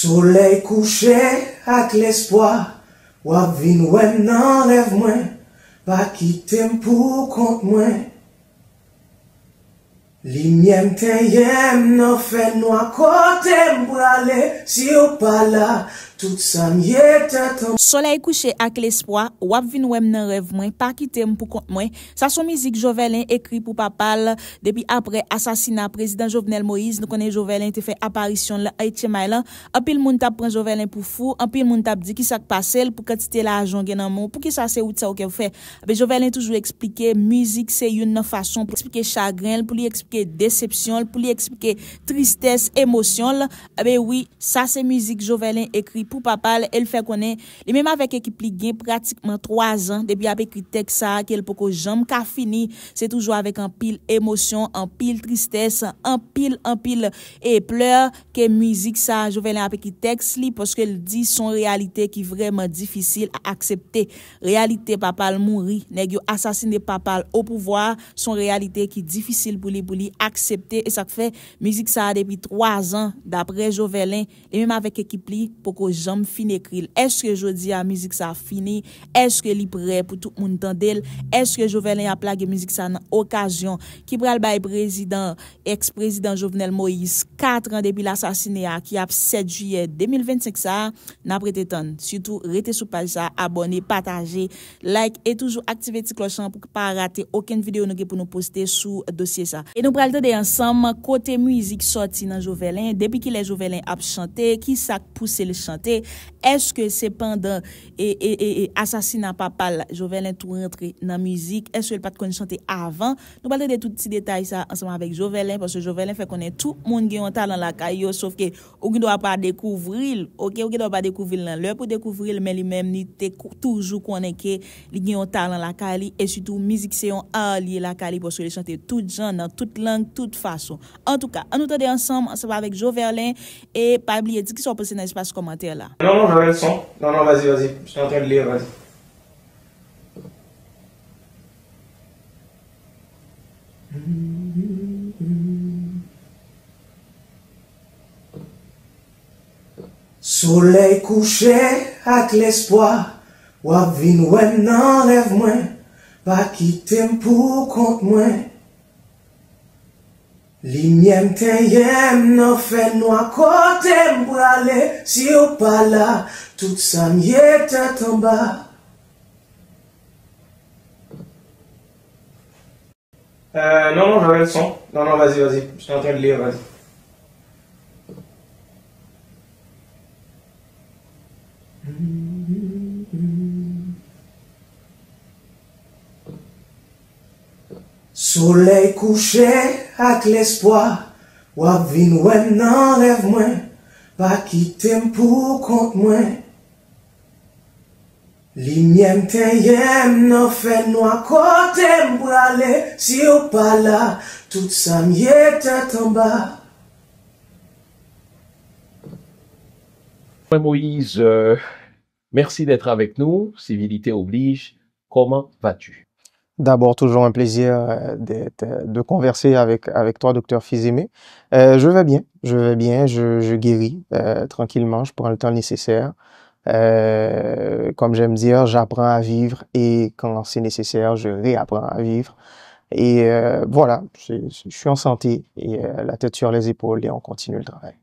Soleil couché avec l'espoir, wap vin wè nan rêve mwen, pa kitem pour compte mwen. Lumière t'aime non fait noir côté m'brale, si ou pas là, tout ça m'yé t'attend. Soleil couché avec l'espoir, wap vin wèm nan rêve mwen, pa kitem pour compte mwen. Ça son musique Jovelin écrit pour papal depuis après assassinat président Jovenel Moïse. Nous connaissons Jovelin te fait apparition là Haïti là. En pile moun tap prend Jovelin pour fou, en pile moun tap dit qui ça passe pour quantité l'argent gen nan moun, pour qui ça c'est ou ça ou fait. Mais Jovelin toujours expliquer musique c'est une façon pour expliquer chagrin, pour lui expliquer déception, pour lui expliquer tristesse, émotion. Ben oui, ça c'est musique Jovelin écrit pour papal, elle fait connaître. Même avec équipe li gen pratiquement 3 ans depuis a écrit texte ça qu'elle poko jambe ka fini, c'est toujours avec un pile émotion, un pile tristesse, un pile et pleurs que musique ça Jovelin a écrit texte li parce qu'elle dit son réalité qui vraiment difficile à accepter. Réalité papa mouri, nèg yo assassiné papa au pouvoir, son réalité qui difficile pour lui accepter et ça fait musique ça depuis 3 ans d'après Jovelin et même avec équipe li poko jambe fini écrit. Est-ce que je dis à musique ça fini? Est-ce que li prêt pour tout le monde entendre? Est-ce que Jovelin a plagué musique ça dans occasion qui pral bay président ex-président Jovenel Moïse 4 ans depuis l'assassinat qui a 7 juillet 2025 ça n'a prêté temps. Surtout restez sur page ça, abonner, partager, like et toujours activer petit clochon pour pas rater aucune vidéo nous pour nous poster sous dossier ça. Et nous pral tande ensemble côté musique sorti dans Jovelin depuis qu'il est Jovelin a chanté, qui ça poussé le chanter? Est-ce que c'est pendant assassinat papa Jovelin tout rentré dans musique? Est-ce qu'il pas de chanter avant? Nous parlons de tous petits détails ça ensemble avec Jovelin parce que Jovelin fait connaître tout monde qui ont talent la caillou sauf que on doit pas découvrir, OK, on doit pas découvrir dans l'heure pour découvrir mais lui-même ni toujours connaît que il ont talent la caillou et surtout musique c'est un art lié la caillou parce que il chanter tout genre dans toute langue, toute façon. En tout cas, on nous tande ensemble avec Jovelin et pas oublier dire qui sont passés dans l'espace commentaire là. Non, j'avais le son. Non, vas-y, je suis en train de lire, vas-y. Soleil couché avec l'espoir, wap vin wè nan rêve mwen, pa kitem pour compte mwen. Lumière t'aime non fait noir côté m'brale, si ou pas là, tout ça m'yé t'attend bas. Non, j'avais le son. Non, vas-y, je suis en train de lire, vas-y. Soleil couché avec l'espoir, wap vin wè nan rêve mwen, pa kitem pour compte mwen. Lumière t'aime non fait noir côté m'brale, si ou pas là, tout ça m'yé t'attend bas. Moïse, merci d'être avec nous. Civilité oblige. Comment vas-tu? D'abord, toujours un plaisir de converser avec toi, docteur Fils-Aimé. Je vais bien, je guéris tranquillement, je prends le temps nécessaire. Comme j'aime dire, j'apprends à vivre et quand c'est nécessaire, je réapprends à vivre. Et voilà, je suis en santé et la tête sur les épaules et on continue le travail.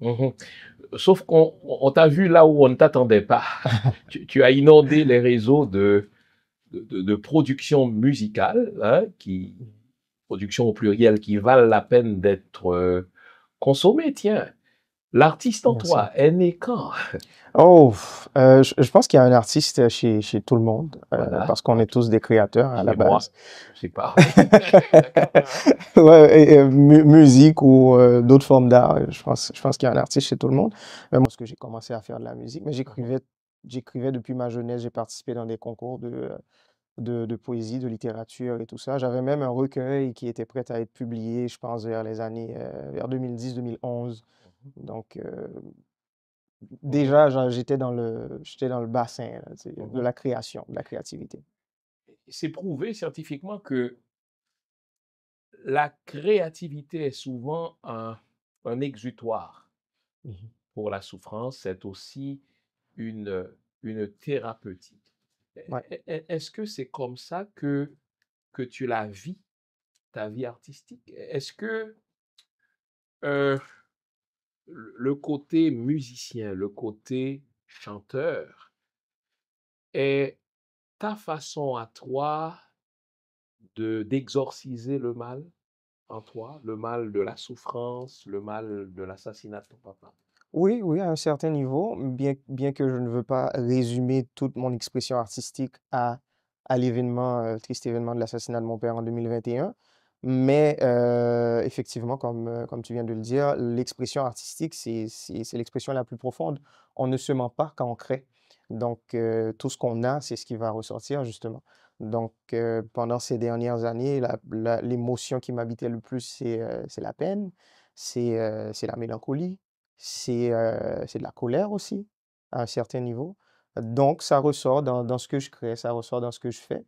Sauf qu'on t'a vu là où on ne t'attendait pas. Tu as inondé les réseaux de production musicale, hein, production au pluriel qui valent la peine d'être consommée. Tiens, l'artiste en toi est né quand? Oh, je pense qu'il y a un artiste chez tout le monde, Voilà. parce qu'on est tous des créateurs à la base. Je sais pas. Ouais, musique ou d'autres formes d'art, je pense qu'il y a un artiste chez tout le monde. Mais moi, parce que j'ai commencé à faire de la musique, mais j'écrivais depuis ma jeunesse, j'ai participé dans des concours de poésie, de littérature et tout ça. J'avais même un recueil qui était prêt à être publié, je pense, vers 2010-2011. Donc, déjà, j'étais dans le bassin là, de la création, de la créativité. C'est prouvé scientifiquement que la créativité est souvent un exutoire. pour la souffrance, c'est aussi une thérapeutique. Ouais. Est-ce que c'est comme ça que tu la vis, ta vie artistique? Est-ce que euh, le côté musicien, le côté chanteur est ta façon à toi d'exorciser le mal en toi, le mal de la souffrance, le mal de l'assassinat de ton papa? Oui, oui, à un certain niveau, bien que je ne veux pas résumer toute mon expression artistique à l'événement, triste événement de l'assassinat de mon père en 2021, mais effectivement, comme tu viens de le dire, l'expression artistique, c'est l'expression la plus profonde. On ne se ment pas quand on crée. Donc, tout ce qu'on a, c'est ce qui va ressortir, justement. Donc, pendant ces dernières années, l'émotion qui m'habitait le plus, c'est la peine, c'est la mélancolie, c'est de la colère aussi, à un certain niveau. Donc, ça ressort dans ce que je crée, ça ressort dans ce que je fais,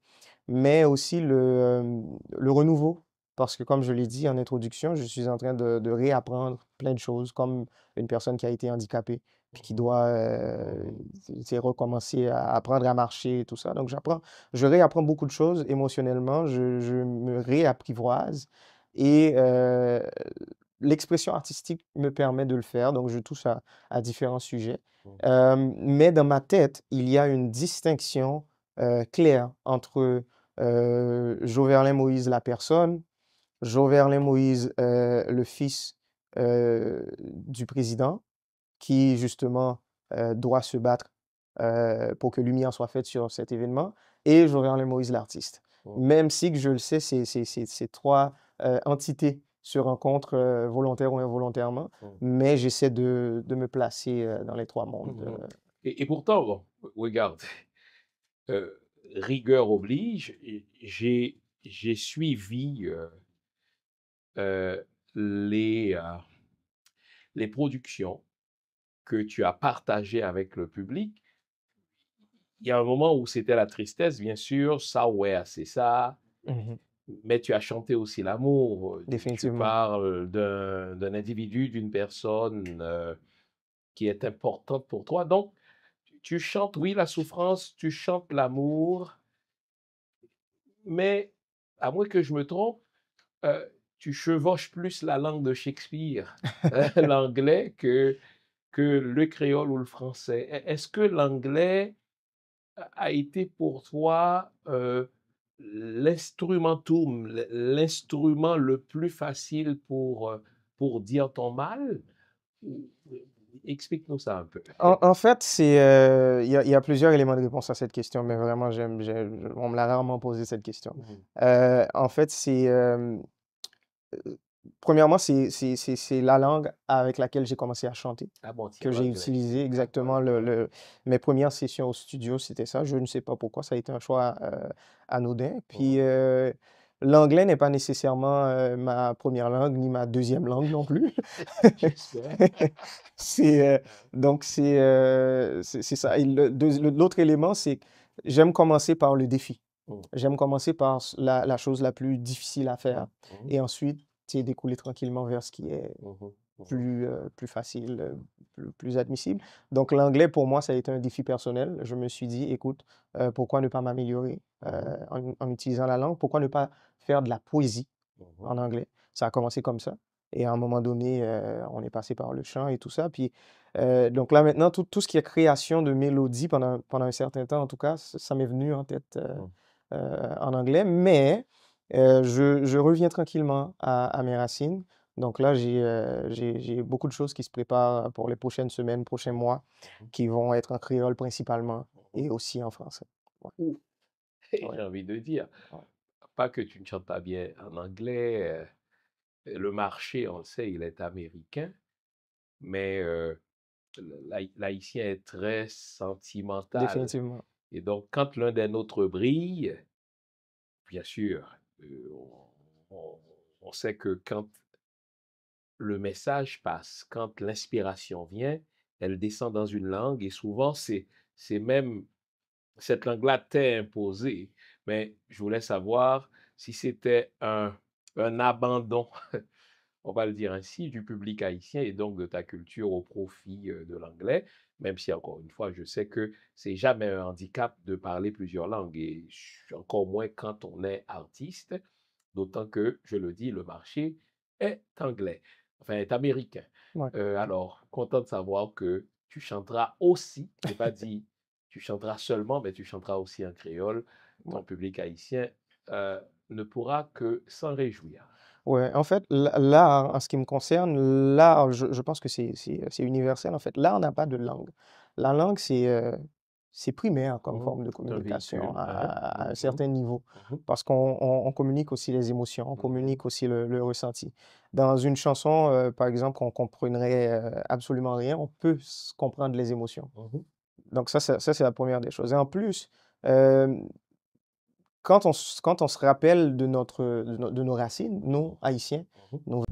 mais aussi le renouveau. Parce que, comme je l'ai dit en introduction, je suis en train de réapprendre plein de choses, comme une personne qui a été handicapée, puis qui doit recommencer à apprendre à marcher et tout ça. Donc, je réapprends beaucoup de choses émotionnellement, je me réapprivoise et l'expression artistique me permet de le faire, donc je touche à différents sujets. Mais dans ma tête, il y a une distinction claire entre Joverlin Moïse, la personne, Joverlin Moïse, le fils du président, qui justement doit se battre pour que lumière soit faite sur cet événement, et Joverlin Moïse, l'artiste. Même si que je le sais, ces trois entités se rencontrent volontaire ou involontairement, mais j'essaie de me placer dans les trois mondes. Et pourtant, bon, regarde, rigueur oblige, j'ai suivi euh, les, euh, les productions que tu as partagées avec le public. Il y a un moment où c'était la tristesse, bien sûr, ça, ouais, c'est ça. Mhm. Mais tu as chanté aussi l'amour. Tu Définitivement. parles d'un individu, d'une personne qui est importante pour toi. Donc, tu chantes, oui, la souffrance, tu chantes l'amour, mais à moins que je me trompe, euh, tu chevauches plus la langue de Shakespeare, l'anglais, que le créole ou le français. Est-ce que l'anglais a été pour toi l'instrumentum, l'instrument le plus facile pour dire ton mal? Explique-nous ça un peu. En fait, il y a plusieurs éléments de réponse à cette question, mais vraiment, on me l'a rarement posé cette question. En fait, premièrement, c'est la langue avec laquelle j'ai commencé à chanter, Ah bon, tiens, que j'ai l'anglais. utilisé exactement. Mes premières sessions au studio, c'était ça. Je ne sais pas pourquoi, ça a été un choix anodin. Puis l'anglais n'est pas nécessairement ma première langue, ni ma deuxième langue non plus. J'espère. Donc, c'est ça. Et l'autre élément, c'est que j'aime commencer par le défi. J'aime commencer par la chose la plus difficile à faire. Et ensuite, découler tranquillement vers ce qui est plus facile, plus admissible. Donc, l'anglais, pour moi, ça a été un défi personnel. Je me suis dit, écoute, pourquoi ne pas m'améliorer en utilisant la langue? Pourquoi ne pas faire de la poésie en anglais? Ça a commencé comme ça. Et à un moment donné, on est passé par le chant et tout ça. Puis, donc là, maintenant, tout ce qui est création de mélodies pendant un certain temps, en tout cas, ça m'est venu en tête en anglais. Mais je reviens tranquillement à mes racines. Donc là, j'ai beaucoup de choses qui se préparent pour les prochaines semaines, prochains mois, qui vont être en créole principalement et aussi en français. Ouais. J'ai envie de dire, pas que tu ne chantes pas bien en anglais, le marché, on le sait, il est américain, mais l'haïtien est très sentimental. Définitivement. Et donc, quand l'un des nôtres brille, bien sûr, on sait que quand le message passe, quand l'inspiration vient, elle descend dans une langue et souvent, c'est même cette langue-là t'est imposée. Mais je voulais savoir si c'était un abandon on va le dire ainsi, du public haïtien et donc de ta culture au profit de l'anglais, même si encore une fois, je sais que c'est jamais un handicap de parler plusieurs langues et encore moins quand on est artiste, d'autant que, je le dis, le marché est anglais, enfin est américain. Ouais. Alors, content de savoir que tu chanteras aussi, je n'ai pas dit tu chanteras seulement, mais tu chanteras aussi en créole. Ton Ouais. public haïtien ne pourra que s'en réjouir. Ouais, en fait, l'art, en ce qui me concerne, l'art, je pense que c'est universel, en fait. L'art n'a pas de langue. La langue, c'est primaire comme forme de C'est un communication véhicule. à un certain niveau, Mhm. parce qu'on communique aussi les émotions, on Mhm. communique aussi le ressenti. Dans une chanson, par exemple, qu'on comprendrait absolument rien, on peut comprendre les émotions. Mhm. Donc ça, c'est la première des choses. Et en plus, euh, quand on se rappelle de nos racines, nous, Haïtiens, Mhm. nos